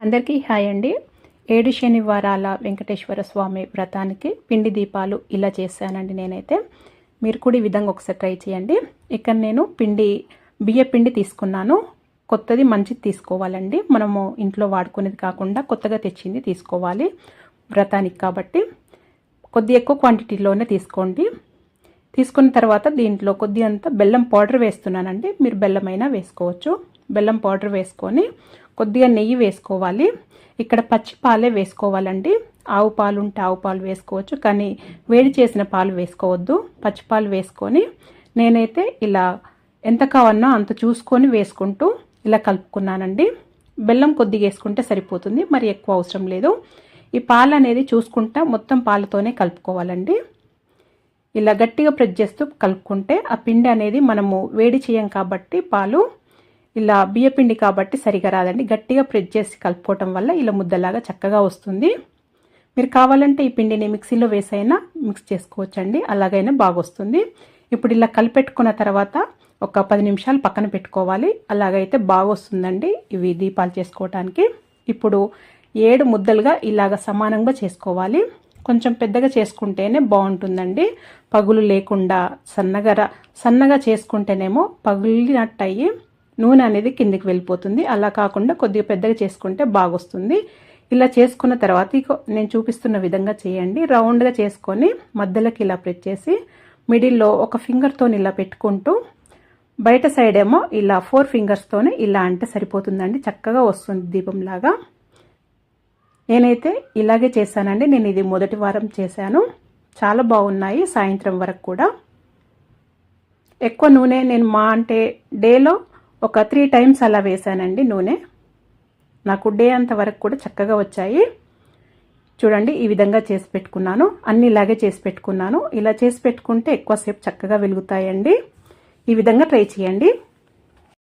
అందరికీ హాయ్ అండి. 7 శనివారాల వెంకటేశ్వర స్వామి వ్రతానికి పిండి దీపాలు ఇలా చేశానండి నేనైతే. మీరు కూడా ఈ విధంగా ఒకసారి ట్రై చేయండి. ఇక్కడ నేను బియ్య పిండి తీసుకున్నాను. కొత్తది మంచిది తీసుకోవాలండి. మనము ఇంట్లో వాడుకునేది కాకుండా కొత్తగా తెచ్చింది తీసుకోవాలి వ్రతానికి కాబట్టి. కొద్ది ఎక్కువ క్వాంటిటీలోనే తీసుకోండి. తీసుకున్న తర్వాత దీంట్లో కొద్దిగంత బెల్లం పౌడర్ వేస్తున్నానండి. మీరు బెల్లమైనా వేసుకోవచ్చు. బెల్లం పౌడర్ వేసుకొని కొద్దిగా నెయ్యి వేసుకోవాలి. ఇక్కడ పచ్చి పాలే వేసుకోవాలండి. ఆవు పాలు ఉంటే ఆవు పాలు వేసుకోవచ్చు, కానీ వేడి చేసిన పాలు వేసుకోవద్దు. పచ్చి పాలు వేసుకొని నేనైతే ఇలా ఎంత కావాలనో అంత చూసుకొని వేసుకుంటూ ఇలా కలుపుకున్నానండి. బెల్లం కొద్దిగా వేసుకుంటే సరిపోతుంది, మరి ఎక్కువ అవసరం లేదు. ఈ పాలు అనేది చూసుకుంటా మొత్తం పాలతోనే కలుపుకోవాలండి. ఇలా గట్టిగా ప్రెస్ చేస్తూ కలుపుకుంటే ఆ పిండి అనేది మనము వేడి చేయం కాబట్టి పాలు ఇలా బియ్యపిండి కాబట్టి సరిగా రాదండి. గట్టిగా ప్రెస్ చేసి కలుపుకోవటం వల్ల ఇలా ముద్దలాగా చక్కగా వస్తుంది. మీరు కావాలంటే ఈ పిండిని మిక్సీలో వేసైనా మిక్స్ చేసుకోవచ్చండి, అలాగైనా బాగా వస్తుంది. ఇప్పుడు ఇలా కలిపెట్టుకున్న తర్వాత ఒక 10 నిమిషాలు పక్కన పెట్టుకోవాలి. అలాగైతే బాగా వస్తుందండి ఇవి దీపాలు చేసుకోవటానికి. ఇప్పుడు 7 ముద్దలుగా ఇలాగ సమానంగా చేసుకోవాలి. కొంచెం పెద్దగా చేసుకుంటేనే బాగుంటుందండి, పగులు లేకుండా. సన్నగా చేసుకుంటేనేమో పగులినట్టు అయ్యి నూనె అనేది కిందికి వెళ్ళిపోతుంది. అలా కాకుండా కొద్దిగా పెద్దగా చేసుకుంటే బాగొస్తుంది. ఇలా చేసుకున్న తర్వాత నేను చూపిస్తున్న విధంగా చేయండి. రౌండ్గా చేసుకొని మధ్యలోకి ఇలా ప్రెస్ చేసి మిడిల్లో ఒక ఫింగర్తో ఇలా పెట్టుకుంటూ బయట సైడ్ ఏమో ఇలా 4 ఫింగర్స్తోనే ఇలా అంటే సరిపోతుందండి. చక్కగా వస్తుంది దీపంలాగా. నేనైతే ఇలాగే చేశానండి. నేను ఇది మొదటి వారం చేశాను. చాలా బాగున్నాయి. సాయంత్రం వరకు కూడా ఎక్కువ నూనె నేను డేలో ఒక 3 టైమ్స్ అలా వేసానండి నూనె. నాకు డే అంత వరకు కూడా చక్కగా వచ్చాయి. చూడండి ఈ విధంగా చేసి పెట్టుకున్నాను. అన్ని ఇలాగే చేసి పెట్టుకున్నాను. ఇలా చేసి పెట్టుకుంటే ఎక్కువసేపు చక్కగా వెలుగుతాయండి. ఈ విధంగా ట్రై చేయండి.